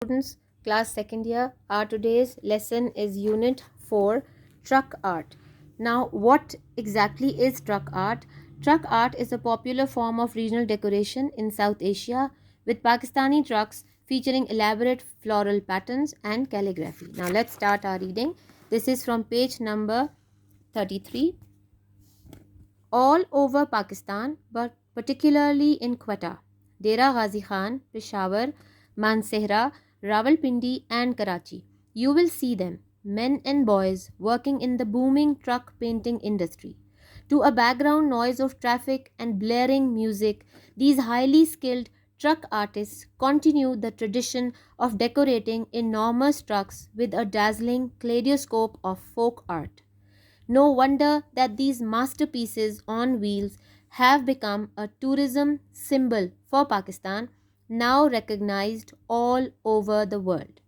Students, class second year, our today's lesson is unit 4, truck art. Now, what exactly is truck art? Truck art is a popular form of regional decoration in South Asia with Pakistani trucks featuring elaborate floral patterns and calligraphy. Now, let's start our reading. This is from page number 33. All over Pakistan, but particularly in Quetta, Dera Ghazi Khan, Peshawar, Mansehra, Rawalpindi, and Karachi. You will see them, men and boys, working in the booming truck painting industry. To a background noise of traffic and blaring music, these highly skilled truck artists continue the tradition of decorating enormous trucks with a dazzling kaleidoscope of folk art. No wonder that these masterpieces on wheels have become a tourism symbol for Pakistan, now recognized all over the world.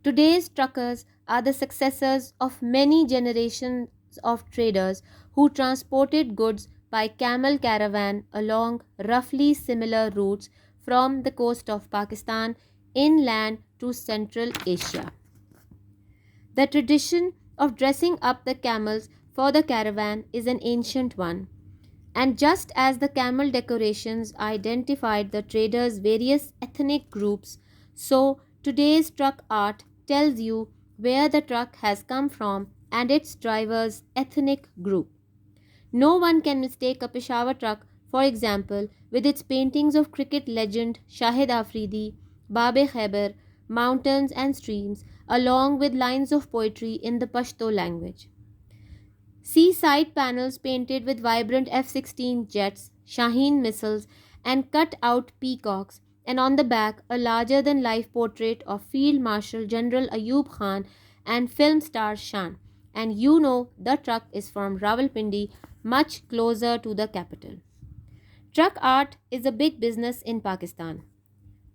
Today's truckers are the successors of many generations of traders who transported goods by camel caravan along roughly similar routes from the coast of Pakistan inland to Central Asia. The tradition of dressing up the camels for the caravan is an ancient one, and just as the camel decorations identified the traders' various ethnic groups, so today's truck art tells you where the truck has come from and its driver's ethnic group. No one can mistake a Peshawar truck, for example, with its paintings of cricket legend Shahid Afridi, Babe Khyber, mountains and streams, along with lines of poetry in the Pashto language. See side panels painted with vibrant F 16 jets, Shaheen missiles, and cut out peacocks, and on the back, a larger than life portrait of Field Marshal General Ayub Khan and film star Shan. And you know the truck is from Rawalpindi, much closer to the capital. Truck art is a big business in Pakistan.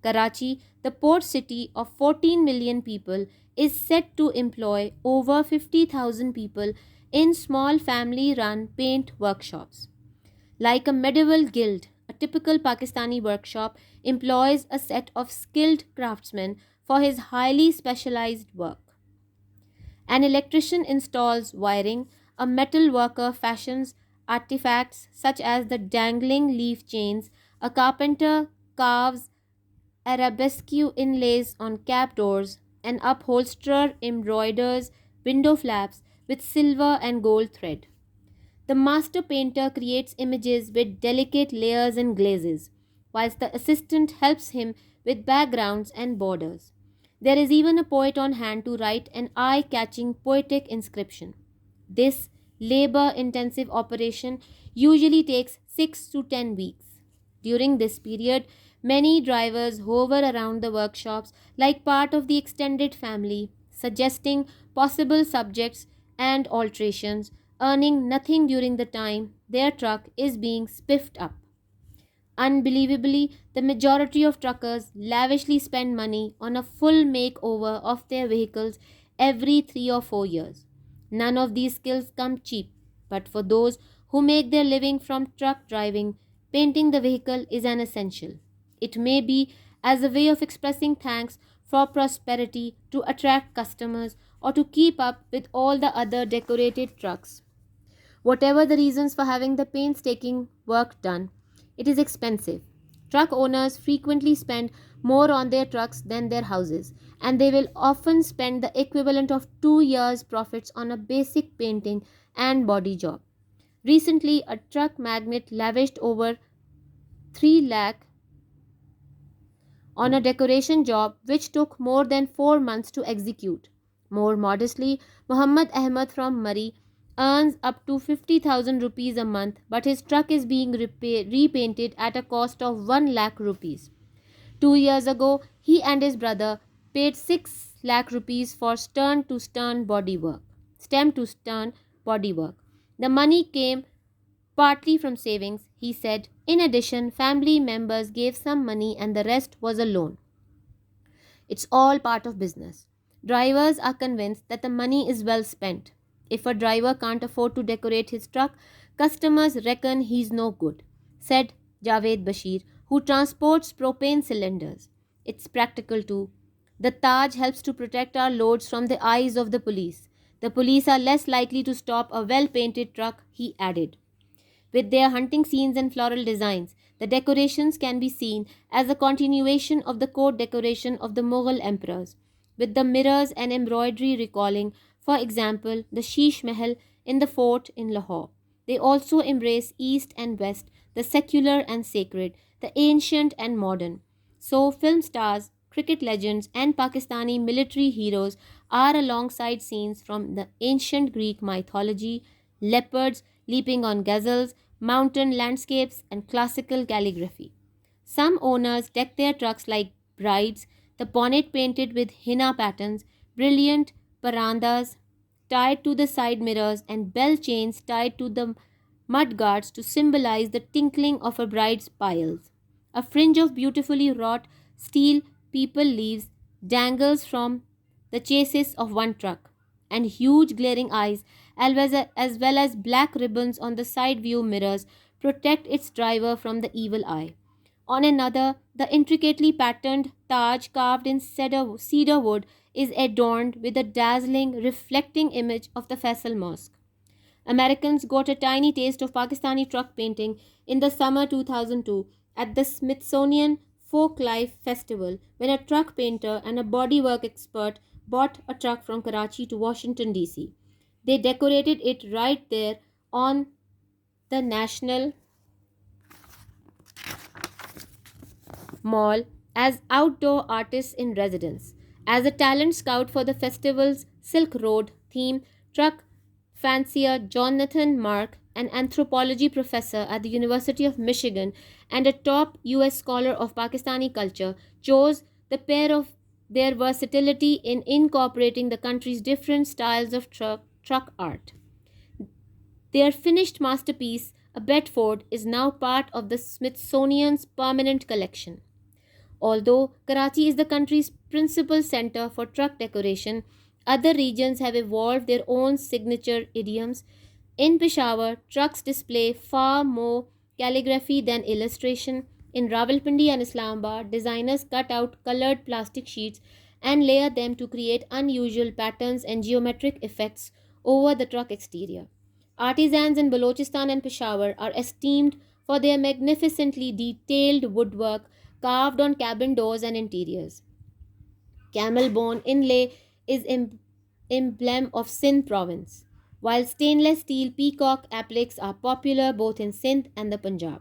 Karachi, the port city of 14 million people, is set to employ over 50,000 people in small family run paint workshops. Like a medieval guild, a typical Pakistani workshop employs a set of skilled craftsmen for his highly specialized work. An electrician installs wiring, a metal worker fashions artifacts such as the dangling leaf chains, a carpenter carves arabesque inlays on cab doors, an upholsterer embroiders window flaps with silver and gold thread. The master painter creates images with delicate layers and glazes, whilst the assistant helps him with backgrounds and borders. There is even a poet on hand to write an eye catching poetic inscription. This labor intensive operation usually takes 6 to 10 weeks. During this period, many drivers hover around the workshops like part of the extended family, suggesting possible subjects and alterations, earning nothing during the time their truck is being spiffed up. Unbelievably, the majority of truckers lavishly spend money on a full makeover of their vehicles every 3 or 4 years. None of these skills come cheap, but for those who make their living from truck driving, painting the vehicle is an essential. It may be as a way of expressing thanks for prosperity, to attract customers, or to keep up with all the other decorated trucks. Whatever the reasons for having the painstaking work done, it is expensive. Truck owners frequently spend more on their trucks than their houses, and they will often spend the equivalent of 2 years' profits on a basic painting and body job. Recently, a truck magnate lavished over 3 lakh on a decoration job which took more than 4 months to execute. More modestly, Muhammad Ahmad from Murray earns up to 50,000 rupees a month, but his truck is being repainted at a cost of 1 lakh rupees. 2 years ago, he and his brother paid 6 lakh rupees for stern to stern bodywork. Stem to stern bodywork. The money came partly from savings, he said. In addition, family members gave some money and the rest was a loan. It's all part of business. Drivers are convinced that the money is well spent. If a driver can't afford to decorate his truck, customers reckon he's no good, said Javed Bashir, who transports propane cylinders. It's practical too. The Taj helps to protect our loads from the eyes of the police. The police are less likely to stop a well painted truck, he added. With their hunting scenes and floral designs, the decorations can be seen as a continuation of the court decoration of the Mughal emperors, with the mirrors and embroidery recalling, for example, the Sheesh Mahal in the fort in Lahore. They also embrace East and West, the secular and sacred, the ancient and modern. So, film stars, cricket legends, and Pakistani military heroes are alongside scenes from the ancient Greek mythology, leopards leaping on gazelles, mountain landscapes, and classical calligraphy. Some owners deck their trucks like brides, the bonnet painted with henna patterns, brilliant parandas tied to the side mirrors, and bell chains tied to the mud guards to symbolize the tinkling of a bride's piles. A fringe of beautifully wrought steel people leaves dangles from the chassis of one truck, and huge glaring eyes, as well as black ribbons on the side view mirrors, protect its driver from the evil eye. On another, the intricately patterned Taj carved in cedar wood is adorned with a dazzling, reflecting image of the Faisal Mosque. Americans got a tiny taste of Pakistani truck painting in the summer 2002 at the Smithsonian Folklife Festival when a truck painter and a bodywork expert bought a truck from Karachi to Washington, D.C. They decorated it right there on the National Mall as outdoor artists in residence. As a talent scout for the festival's Silk Road theme, truck fancier Jonathan Mark, an anthropology professor at the University of Michigan and a top US scholar of Pakistani culture, chose the pair of their versatility in incorporating the country's different styles of truck art. Their finished masterpiece, a Bedford, is now part of the Smithsonian's permanent collection. Although Karachi is the country's principal center for truck decoration, other regions have evolved their own signature idioms. In Peshawar, trucks display far more calligraphy than illustration. In Rawalpindi and Islamabad, designers cut out colored plastic sheets and layer them to create unusual patterns and geometric effects over the truck exterior. Artisans in Balochistan and Peshawar are esteemed for their magnificently detailed woodwork carved on cabin doors and interiors. Camel bone inlay is emblem of Sindh province, while stainless steel peacock appliques are popular both in Sindh and the Punjab.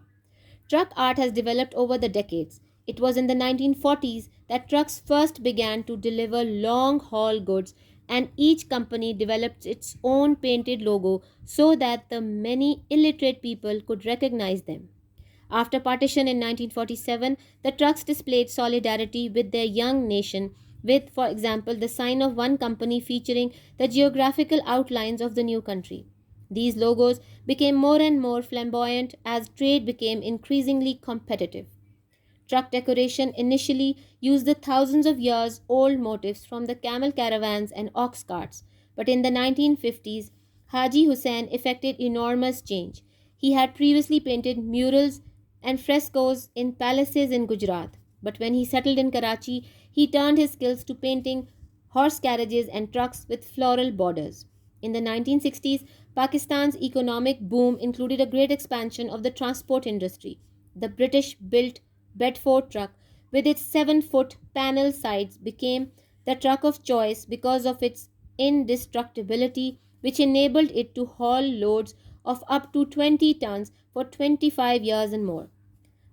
Truck art has developed over the decades. It was in the 1940s that trucks first began to deliver long haul goods, and each company developed its own painted logo so that the many illiterate people could recognize them. After partition in 1947, the trucks displayed solidarity with their young nation, with, for example, the sign of one company featuring the geographical outlines of the new country. These logos became more and more flamboyant as trade became increasingly competitive. Truck decoration initially used the thousands of years old motifs from the camel caravans and ox carts, but in the 1950s, Haji Hussain effected enormous change. He had previously painted murals and frescoes in palaces in Gujarat, but when he settled in Karachi, he turned his skills to painting horse carriages and trucks with floral borders. In the 1960s, Pakistan's economic boom included a great expansion of the transport industry. The British built Bedford truck, with its 7-foot panel sides, became the truck of choice because of its indestructibility, which enabled it to haul loads of up to 20 tons for 25 years and more.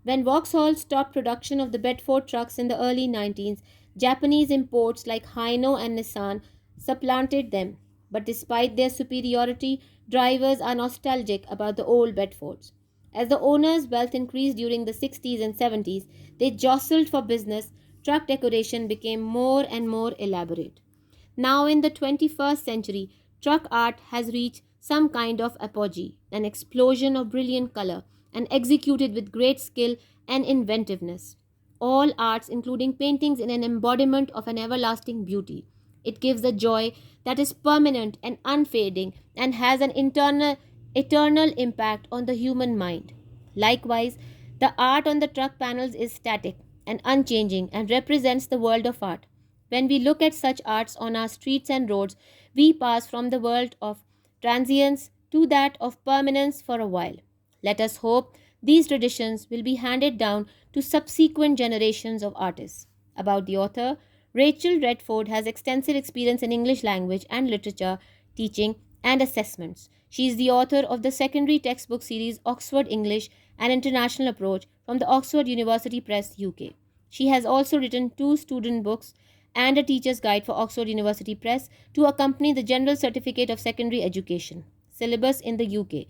When Vauxhall stopped production of the Bedford trucks in the early 19s, Japanese imports like Hino and Nissan supplanted them. But despite their superiority, drivers are nostalgic about the old Bedfords. As the owners' wealth increased during the 60s and 70s, they jostled for business. Truck decoration became more and more elaborate. Now, in the 21st century, truck art has reached some kind of apogee, an explosion of brilliant color, and executed with great skill and inventiveness. All arts, including paintings, in an embodiment of an everlasting beauty. It gives a joy that is permanent and unfading and has an eternal impact on the human mind. Likewise, the art on the truck panels is static and unchanging and represents the world of art. When we look at such arts on our streets and roads, we pass from the world of transience to that of permanence for a while. Let us hope these traditions will be handed down to subsequent generations of artists. About the author, Rachel Redford has extensive experience in English language and literature teaching and assessments. She is the author of the secondary textbook series Oxford English and International Approach from the Oxford University Press, UK. She has also written two student books and a teacher's guide for Oxford University Press to accompany the General Certificate of Secondary Education syllabus in the UK.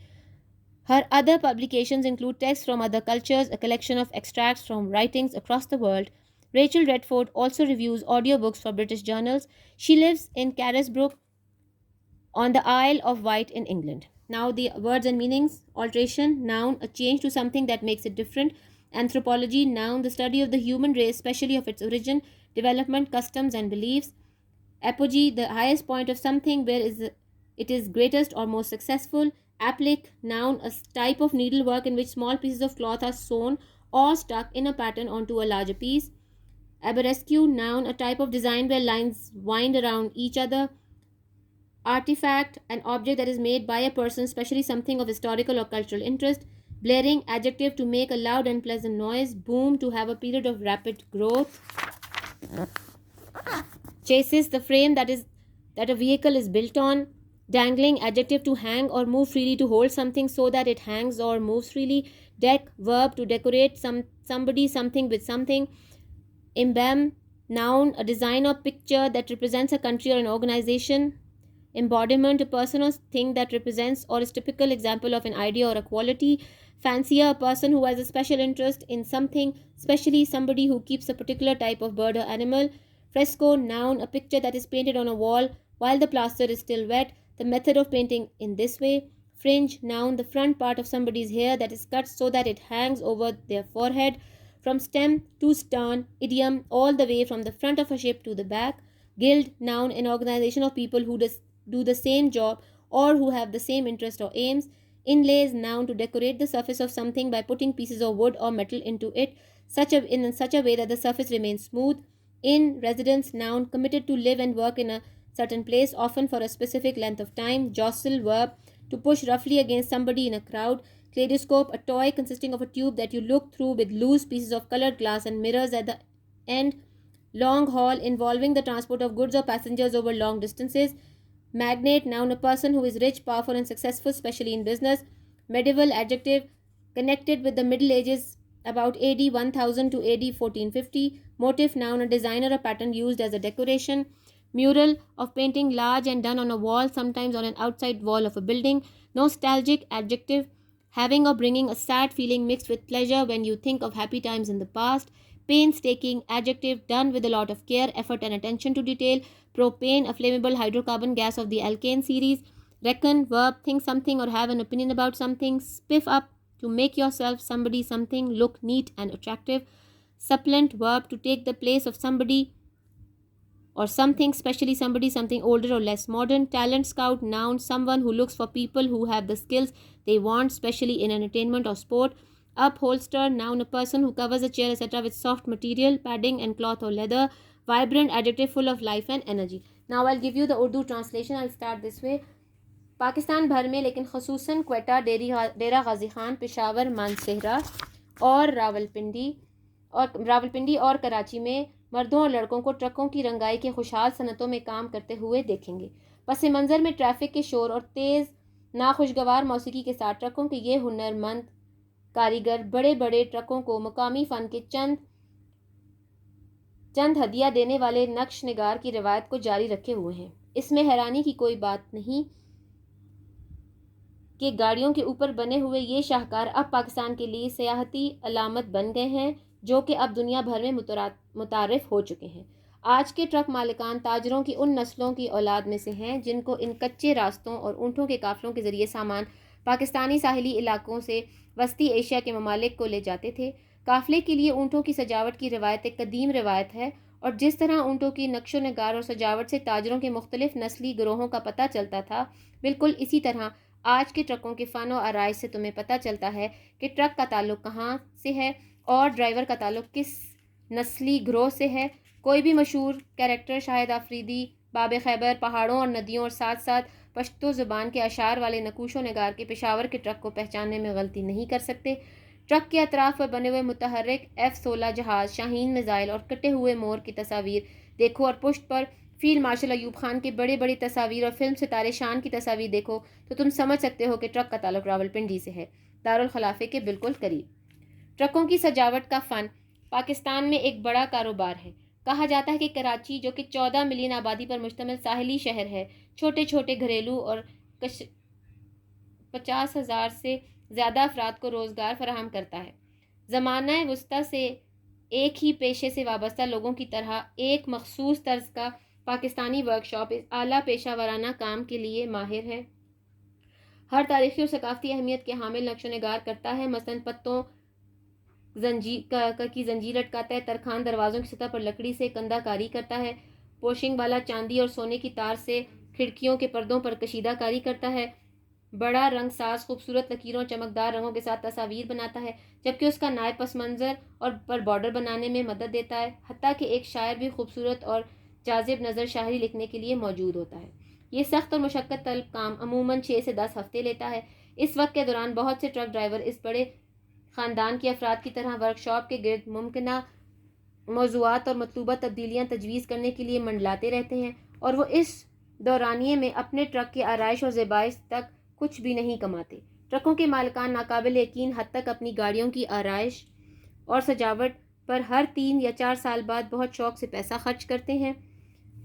Her other publications include texts from other cultures, a collection of extracts from writings across the world. Rachel Redford also reviews audiobooks for British journals. She lives in Carisbrooke on the Isle of Wight in England. Now, the words and meanings: alteration, noun, a change to something that makes it different. Anthropology, noun, the study of the human race, especially of its origin, development, customs, and beliefs. Apogee, the highest point of something where it is greatest or most successful. Applique, noun, a type of needlework in which small pieces of cloth are sewn or stuck in a pattern onto a larger piece. Arabesque, noun, a type of design where lines wind around each other. Artifact, an object that is made by a person, especially something of historical or cultural interest. Blaring, adjective, to make a loud and pleasant noise. Boom, to have a period of rapid growth. Chassis, the frame that a vehicle is built on. Dangling, adjective, to hang or move freely, to hold something so that it hangs or moves freely. Deck, verb, to decorate somebody, something with something. Emblem, noun, a design or picture that represents a country or an organization. Embodiment, a person or thing that represents or is typical example of an idea or a quality. Fancier, a person who has a special interest in something, especially somebody who keeps a particular type of bird or animal. Fresco, noun, a picture that is painted on a wall while the plaster is still wet. The method of painting in this way. Fringe, noun, the front part of somebody's hair that is cut so that it hangs over their forehead. From stem to stern. Idiom, all the way from the front of a ship to the back. Guild, noun, an organization of people who do the same job or who have the same interest or aims. Inlays, noun, to decorate the surface of something by putting pieces of wood or metal into it in such a way that the surface remains smooth. In residence, noun, committed to live and work in a certain place, often for a specific length of time. Jostle, verb, to push roughly against somebody in a crowd. Kaleidoscope, a toy consisting of a tube that you look through with loose pieces of colored glass and mirrors at the end. Long haul, involving the transport of goods or passengers over long distances. Magnate, noun, a person who is rich, powerful, and successful, especially in business. Medieval, adjective, connected with the Middle Ages, about AD 1000 to AD 1450. Motif, noun, a designer, a pattern used as a decoration. Mural, of painting large and done on a wall, sometimes on an outside wall of a building. Nostalgic, adjective, having or bringing a sad feeling mixed with pleasure when you think of happy times in the past. Painstaking, adjective, done with a lot of care, effort, and attention to detail. Propane, a flammable hydrocarbon gas of the alkane series. Reckon, verb, think something or have an opinion about something. Spiff up, to make yourself, somebody, something look neat and attractive. Supplant, verb, to take the place of somebody or something, especially somebody, something older or less modern. Talent scout, noun, someone who looks for people who have the skills they want, especially in entertainment or sport. Upholster, noun, a person who covers a chair, etc. with soft material, padding and cloth or leather. Vibrant, adjective, full of life and energy. Now I'll give you the Urdu translation. I'll start this way. Pakistan بھر میں لیکن خصوصاً کوئٹہ، ڈیرہ غازی خان، پشاور، مانسہرہ اور راولپنڈی اور کراچی میں مردوں اور لڑکوں کو ٹرکوں کی رنگائی کے خوشحال صنعتوں میں کام کرتے ہوئے دیکھیں گے. پس منظر میں ٹریفک کے شور اور تیز ناخوشگوار موسیقی کے ساتھ ٹرکوں کے یہ ہنر مند کاریگر بڑے بڑے ٹرکوں کو مقامی فن کے چند ہدیہ دینے والے نقش نگار کی روایت کو جاری رکھے ہوئے ہیں. اس میں حیرانی کی کوئی بات نہیں کہ گاڑیوں کے اوپر بنے ہوئے یہ شاہکار اب پاکستان کے لیے سیاحتی علامت بن گئے ہیں، جو کہ اب دنیا بھر میں متعارف ہو چکے ہیں. آج کے ٹرک مالکان تاجروں کی ان نسلوں کی اولاد میں سے ہیں جن کو ان کچے راستوں اور اونٹوں کے قافلوں کے ذریعے سامان پاکستانی ساحلی علاقوں سے وسطی ایشیا کے ممالک کو لے جاتے تھے. قافلے کے لیے اونٹوں کی سجاوٹ کی روایت ایک قدیم روایت ہے، اور جس طرح اونٹوں کی نقش و نگار اور سجاوٹ سے تاجروں کے مختلف نسلی گروہوں کا پتہ چلتا تھا، بالکل اسی طرح آج کے ٹرکوں کے فن و آرائش سے تمہیں پتہ چلتا ہے کہ ٹرک کا تعلق کہاں سے ہے اور ڈرائیور کا تعلق کس نسلی گروہ سے ہے. کوئی بھی مشہور کیریکٹر شاہد آفریدی باب خیبر پہاڑوں اور ندیوں اور ساتھ ساتھ پشتو زبان کے اشعار والے نقوش و نگار کے پشاور کے ٹرک کو پہچاننے میں غلطی نہیں کر سکتے۔ ٹرک کے اطراف پر بنے ہوئے متحرک F-16 جہاز، شاہین میزائل اور کٹے ہوئے مور کی تصاویر دیکھو اور پشت پر فیلڈ مارشل ایوب خان کے بڑے بڑی تصاویر اور فلم ستارے شان کی تصاویر دیکھو تو تم سمجھ سکتے ہو کہ ٹرک کا تعلق راولپنڈی سے ہے، دارالخلافے کے بالکل قریب۔ ٹرکوں کی سجاوٹ کا فن پاکستان میں ایک بڑا کاروبار ہے۔ کہا جاتا ہے کہ کراچی جو کہ 14 ملین آبادی پر مشتمل ساحلی شہر ہے، چھوٹے چھوٹے گھریلو اور 50,000 سے زیادہ افراد کو روزگار فراہم کرتا ہے۔ زمانہ وسطیٰ سے ایک ہی پیشے سے وابستہ لوگوں کی طرح ایک مخصوص طرز کا پاکستانی ورکشاپ اس اعلیٰ پیشہ ورانہ کام کے لیے ماہر ہے۔ ہر تاریخی اور ثقافتی اہمیت کے حامل نقش و نگار کرتا ہے، مثلاً پتوں کی زنجیر لٹکاتا ہے، ترکھان دروازوں کی سطح پر لکڑی سے کندہ کاری کرتا ہے، پوشنگ والا چاندی اور سونے کی تار سے کھڑکیوں کے پردوں پر کشیدہ کاری کرتا ہے، بڑا رنگ ساز خوبصورت لکیروں اور چمکدار رنگوں کے ساتھ تصاویر بناتا ہے، جبکہ اس کا نائب پس منظر اور پر بارڈر بنانے میں مدد دیتا ہے، حتیٰ کہ ایک شاعر بھی خوبصورت اور جاذب نظر شاعری لکھنے کے لیے موجود ہوتا ہے۔ یہ سخت اور مشقت طلب کام عموماً 6 سے 10 ہفتے لیتا ہے۔ اس وقت کے دوران بہت سے ٹرک ڈرائیور اس بڑے خاندان کے افراد کی طرح ورکشاپ کے گرد ممکنہ موضوعات اور مطلوبہ تبدیلیاں تجویز کرنے کے لیے منڈلاتے رہتے ہیں، اور وہ اس دورانیے میں اپنے ٹرک کی آرائش اور زیبائش تک کچھ بھی نہیں کماتے۔ ٹرکوں کے مالکان ناقابل یقین حد تک اپنی گاڑیوں کی آرائش اور سجاوٹ پر ہر 3 یا 4 سال بعد بہت شوق سے پیسہ خرچ کرتے ہیں۔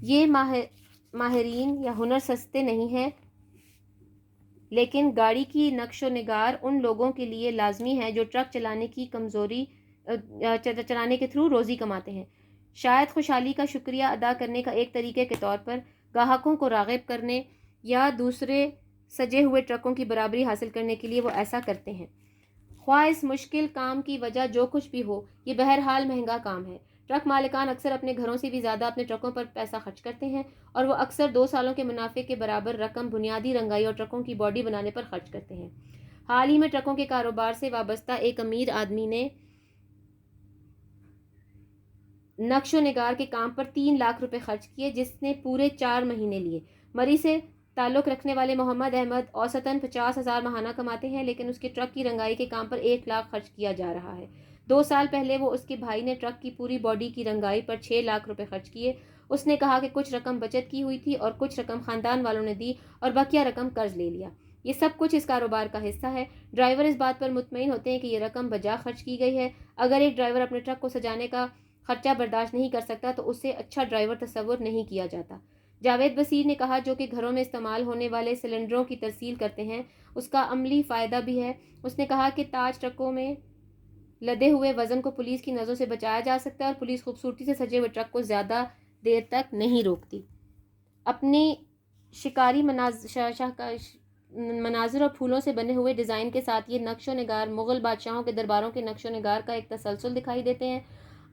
یہ ماہرین یا ہنر سستے نہیں ہیں، لیکن گاڑی کی نقش و نگار ان لوگوں کے لیے لازمی ہے جو ٹرک چلانے کے تھرو روزی کماتے ہیں۔ شاید خوشحالی کا شکریہ ادا کرنے کا ایک طریقے کے طور پر گاہکوں کو راغب کرنے یا دوسرے سجے ہوئے ٹرکوں کی برابری حاصل کرنے کے لیے وہ ایسا کرتے ہیں۔ خواہ اس مشکل کام کی وجہ جو کچھ بھی ہو، یہ بہرحال مہنگا کام ہے۔ ٹرک مالکان اکثر اپنے گھروں سے بھی زیادہ اپنے ٹرکوں پر پیسہ خرچ کرتے ہیں، اور وہ اکثر 2 سالوں کے منافع کے برابر رقم بنیادی رنگائی اور ٹرکوں کی باڈی بنانے پر خرچ کرتے ہیں۔ حال ہی میں ٹرکوں کے کاروبار سے وابستہ ایک امیر آدمی نے نقش و نگار کے کام پر 3 لاکھ روپے خرچ کیے، جس نے پورے 4 مہینے لیے۔ مری سے تعلق رکھنے والے محمد احمد اوسطاً 50,000 ماہانہ کماتے ہیں، لیکن اس کے ٹرک کی رنگائی کے کام پر 1 لاکھ خرچ کیا جا رہا ہے۔ 2 سال پہلے وہ اس کے بھائی نے ٹرک کی پوری باڈی کی رنگائی پر 6 لاکھ روپے خرچ کیے۔ اس نے کہا کہ کچھ رقم بچت کی ہوئی تھی اور کچھ رقم خاندان والوں نے دی اور بقیہ رقم قرض لے لیا۔ یہ سب کچھ اس کاروبار کا حصہ ہے۔ ڈرائیور اس بات پر مطمئن ہوتے ہیں کہ یہ رقم بجا خرچ کی گئی ہے۔ اگر ایک ڈرائیور اپنے ٹرک کو سجانے کا خرچہ برداشت نہیں کر سکتا تو اسے اچھا ڈرائیور تصور نہیں کیا جاتا۔ جاوید بصیر نے کہا، جو کہ گھروں میں استعمال ہونے والے سلنڈروں کی ترسیل کرتے ہیں، اس کا عملی فائدہ بھی ہے۔ اس نے کہا کہ تاج ٹرکوں میں لدے ہوئے وزن کو پولیس کی نظروں سے بچایا جا سکتا ہے، اور پولیس خوبصورتی سے سجے ہوئے ٹرک کو زیادہ دیر تک نہیں روکتی۔ اپنی شکاری مناظر اور پھولوں سے بنے ہوئے ڈیزائن کے ساتھ یہ نقش و نگار مغل بادشاہوں کے درباروں کے نقش و نگار کا ایک تسلسل دکھائی دیتے ہیں۔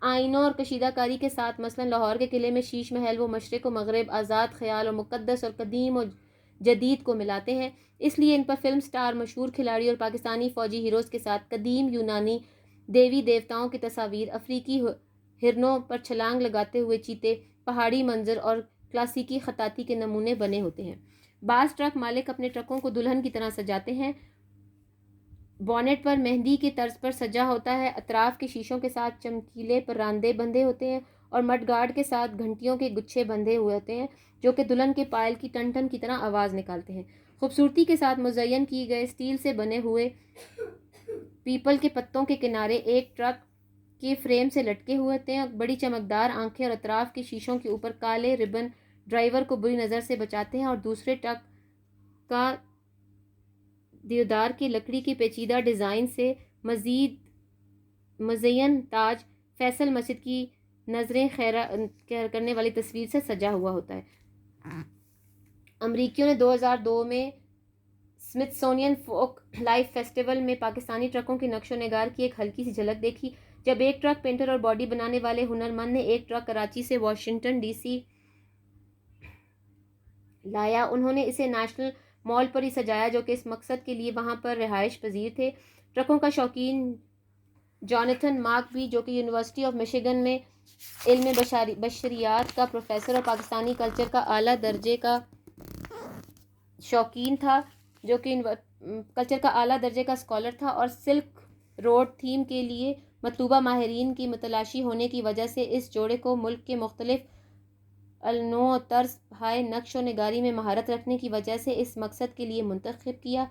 آئینوں اور کشیدہ کاری کے ساتھ، مثلاً لاہور کے قلعے میں شیش محل، وہ مشرق و مغرب، آزاد خیال اور مقدس اور قدیم اور جدید کو ملاتے ہیں۔ اس لیے ان پر فلم سٹار، مشہور کھلاڑی اور پاکستانی فوجی ہیروز کے ساتھ قدیم یونانی دیوی دیوتاؤں کی تصاویر، افریقی ہرنوں پر چھلانگ لگاتے ہوئے چیتے، پہاڑی منظر اور کلاسیکی خطاطی کے نمونے بنے ہوتے ہیں۔ بعض ٹرک مالک اپنے ٹرکوں کو دلہن کی طرح سجاتے ہیں۔ بونٹ پر مہندی کی طرز پر سجا ہوتا ہے، اطراف کے شیشوں کے ساتھ چمکیلے پراندے بندھے ہوتے ہیں اور مڈ گارڈ کے ساتھ گھنٹیوں کے گچھے بندھے ہوئے ہوتے ہیں جو کہ دلہن کے پائل کی ٹن ٹن کی طرح آواز نکالتے ہیں۔ خوبصورتی کے ساتھ مزین کیے گئے اسٹیل سے بنے ہوئے پیپل کے پتوں کے کنارے ایک ٹرک کے فریم سے لٹکے ہوئے ہوتے ہیں۔ بڑی چمکدار آنکھیں اور اطراف کے شیشوں کے اوپر کالے ربن ڈرائیور کو بری نظر سے بچاتے ہیں، اور دوسرے ٹرک کا دیودار کی لکڑی کے پیچیدہ ڈیزائن سے مزین تاج فیصل مسجد کی نظریں خیر کرنے والی تصویر سے سجا ہوا ہوتا ہے۔ امریکیوں نے 2002 میں اسمتھسونین فوک لائف فیسٹیول میں پاکستانی ٹرکوں کے نقش و نگار کی ایک ہلکی سی جھلک دیکھی، جب ایک ٹرک پینٹر اور باڈی بنانے والے ہنرمند نے ایک ٹرک کراچی سے واشنگٹن ڈی سی لایا۔ انہوں نے اسے نیشنل مال پر ہی سجایا، جو کہ اس مقصد کے لیے وہاں پر رہائش پذیر تھے۔ ٹرکوں کا شوقین جوناتھن مارک بھی، جو کہ یونیورسٹی آف مشیگن میں علم بشریات کا پروفیسر اور پاکستانی کلچر کا اعلیٰ درجے کا شوقین تھا، جو کہ کلچر کا اعلیٰ درجے کا اسکالر تھا، اور سلک روڈ تھیم کے لیے مطلوبہ ماہرین کی متلاشی ہونے کی وجہ سے اس جوڑے کو ملک کے مختلف النوع طرز ہائے نقش و نگاری میں مہارت رکھنے کی وجہ سے اس مقصد کے لیے منتخب کیا۔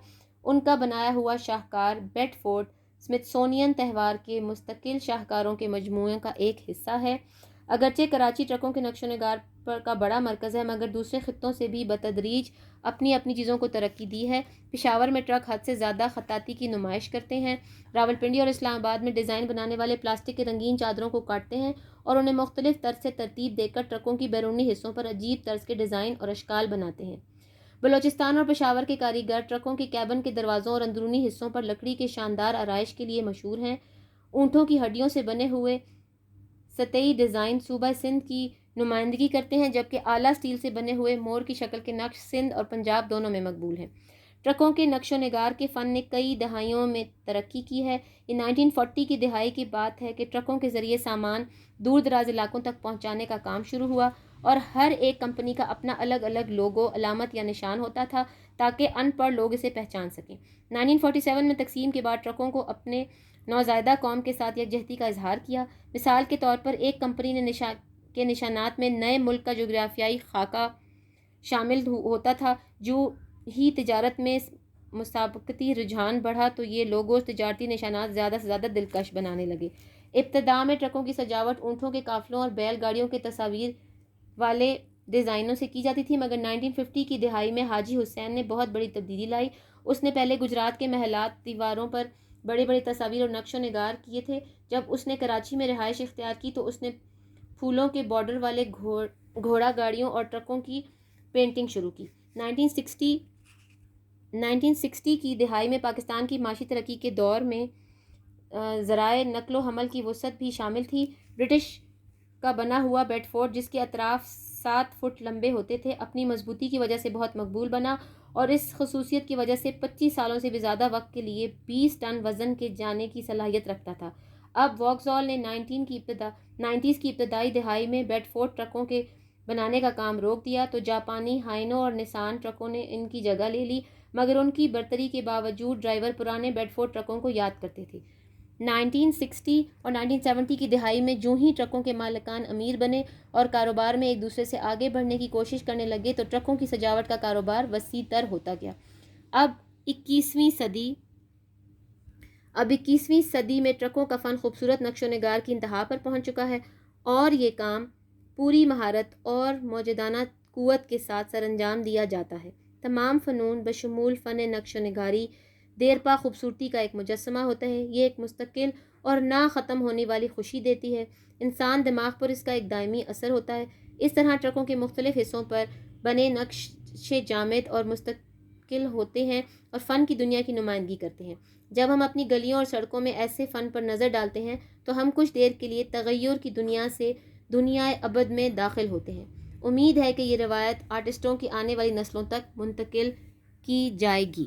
ان کا بنایا ہوا شاہکار بیڈ فورٹ اسمتھسونین تہوار کے مستقل شاہکاروں کے مجموعے کا ایک حصہ ہے۔ اگرچہ کراچی ٹرکوں کے نقش و نگار کا بڑا مرکز ہے، مگر دوسرے خطوں سے بھی بتدریج اپنی اپنی چیزوں کو ترقی دی ہے۔ پشاور میں ٹرک حد سے زیادہ خطاطی کی نمائش کرتے ہیں۔ راولپنڈی اور اسلام آباد میں ڈیزائن بنانے والے پلاسٹک کے رنگین چادروں کو کاٹتے ہیں اور انہیں مختلف طرز سے ترتیب دے کر ٹرکوں کی بیرونی حصوں پر عجیب طرز کے ڈیزائن اور اشکال بناتے ہیں۔ بلوچستان اور پشاور کے کاریگر ٹرکوں کے کیبن کے دروازوں اور اندرونی حصوں پر لکڑی کے شاندار آرائش کے لیے مشہور ہیں۔ اونٹوں کی ہڈیوں سے بنے ہوئے سطحی ڈیزائن صوبہ سندھ کی نمائندگی کرتے ہیں، جبکہ اعلیٰ اسٹیل سے بنے ہوئے مور کی شکل کے نقش سندھ اور پنجاب دونوں میں مقبول ہیں۔ ٹرکوں کے نقش و نگار کے فن نے کئی دہائیوں میں ترقی کی ہے۔ یہ 1940 کی دہائی کی بات ہے کہ ٹرکوں کے ذریعے سامان دور دراز علاقوں تک پہنچانے کا کام شروع ہوا، اور ہر ایک کمپنی کا اپنا الگ الگ لوگو، علامت یا نشان ہوتا تھا تاکہ ان پڑھ لوگ اسے پہچان سکیں۔ 1947 میں تقسیم کے بعد ٹرکوں کو اپنے نوزائیدہ قوم کے ساتھ یکجہتی کا اظہار کیا۔ مثال کے طور پر ایک کمپنی نے کے نشانات میں نئے ملک کا جغرافیائی خاکہ شامل ہوتا تھا۔ جو ہی تجارت میں مسابقتی رجحان بڑھا تو یہ لوگوز تجارتی نشانات زیادہ سے زیادہ دلکش بنانے لگے۔ ابتداء میں ٹرکوں کی سجاوٹ اونٹوں کے قافلوں اور بیل گاڑیوں کے تصاویر والے ڈیزائنوں سے کی جاتی تھی، مگر 1950 کی دہائی میں حاجی حسین نے بہت بڑی تبدیلی لائی۔ اس نے پہلے گجرات کے محلات دیواروں پر بڑے بڑے تصاویر اور نقش و نگار کیے تھے۔ جب اس نے کراچی میں رہائش اختیار کی تو اس نے پھولوں کے بارڈر والے گھوڑا گاڑیوں اور ٹرکوں کی پینٹنگ شروع کی۔ 1960 کی دہائی میں پاکستان کی معاشی ترقی کے دور میں ذرائع نقل و حمل کی وسعت بھی شامل تھی۔ برٹش کا بنا ہوا بیڈ فورٹ، جس کے اطراف 7 فٹ لمبے ہوتے تھے، اپنی مضبوطی کی وجہ سے بہت مقبول بنا اور اس خصوصیت کی وجہ سے 25 سالوں سے بھی زیادہ وقت کے لیے 20 ٹن وزن کے جانے کی صلاحیت رکھتا تھا۔ اب واکزال نے 90s کی ابتدائی دہائی میں بیڈ فورٹ ٹرکوں کے بنانے کا کام روک دیا تو جاپانی ہائنو اور نسان ٹرکوں نے ان کی جگہ لے لی، مگر ان کی برتری کے باوجود ڈرائیور پرانے بیڈ فورٹ ٹرکوں کو یاد کرتے تھے۔ 1960 اور 1970 کی دہائی میں جو ہی ٹرکوں کے مالکان امیر بنے اور کاروبار میں ایک دوسرے سے آگے بڑھنے کی کوشش کرنے لگے تو ٹرکوں کی سجاوٹ کا کاروبار وسیع تر ہوتا گیا۔ اب 21ویں صدی میں ٹرکوں کا فن خوبصورت نقش و نگار کی انتہا پر پہنچ چکا ہے، اور یہ کام پوری مہارت اور موجودانہ قوت کے ساتھ سر انجام دیا جاتا ہے۔ تمام فنون بشمول فن نقش و نگاری دیرپا خوبصورتی کا ایک مجسمہ ہوتا ہے۔ یہ ایک مستقل اور نہ ختم ہونے والی خوشی دیتی ہے۔ انسان دماغ پر اس کا ایک دائمی اثر ہوتا ہے۔ اس طرح ٹرکوں کے مختلف حصوں پر بنے نقش جامد اور مستقل ہوتے ہیں اور فن کی دنیا کی نمائندگی کرتے ہیں۔ جب ہم اپنی گلیوں اور سڑکوں میں ایسے فن پر نظر ڈالتے ہیں تو ہم کچھ دیر کے لیے تغیر کی دنیا سے دنیائے ابد میں داخل ہوتے ہیں۔ امید ہے کہ یہ روایت آرٹسٹوں کی آنے والی نسلوں تک منتقل کی جائے گی۔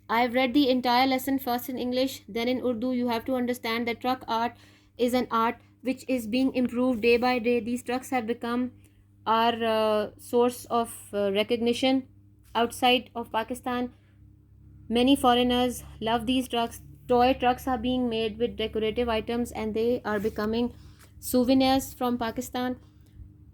I've read the entire lesson first in English, then in Urdu. You have to understand that truck art is an art which is being improved day by day. These trucks have become our source of recognition outside of Pakistan. Many foreigners love these trucks. Toy trucks are being made with decorative items and they are becoming souvenirs from Pakistan.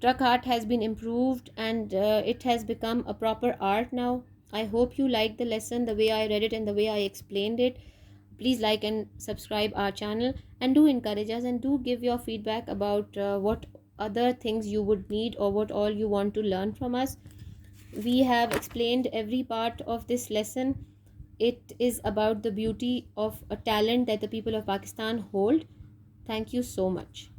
Truck art has been improved and it has become a proper art now. I hope you liked the lesson, the way I read it and the way I explained it. Please like and subscribe our channel and do encourage us and do give your feedback about what other things you would need or what all you want to learn from us. We have explained every part of this lesson. It is about the beauty of a talent that the people of Pakistan hold. Thank you so much.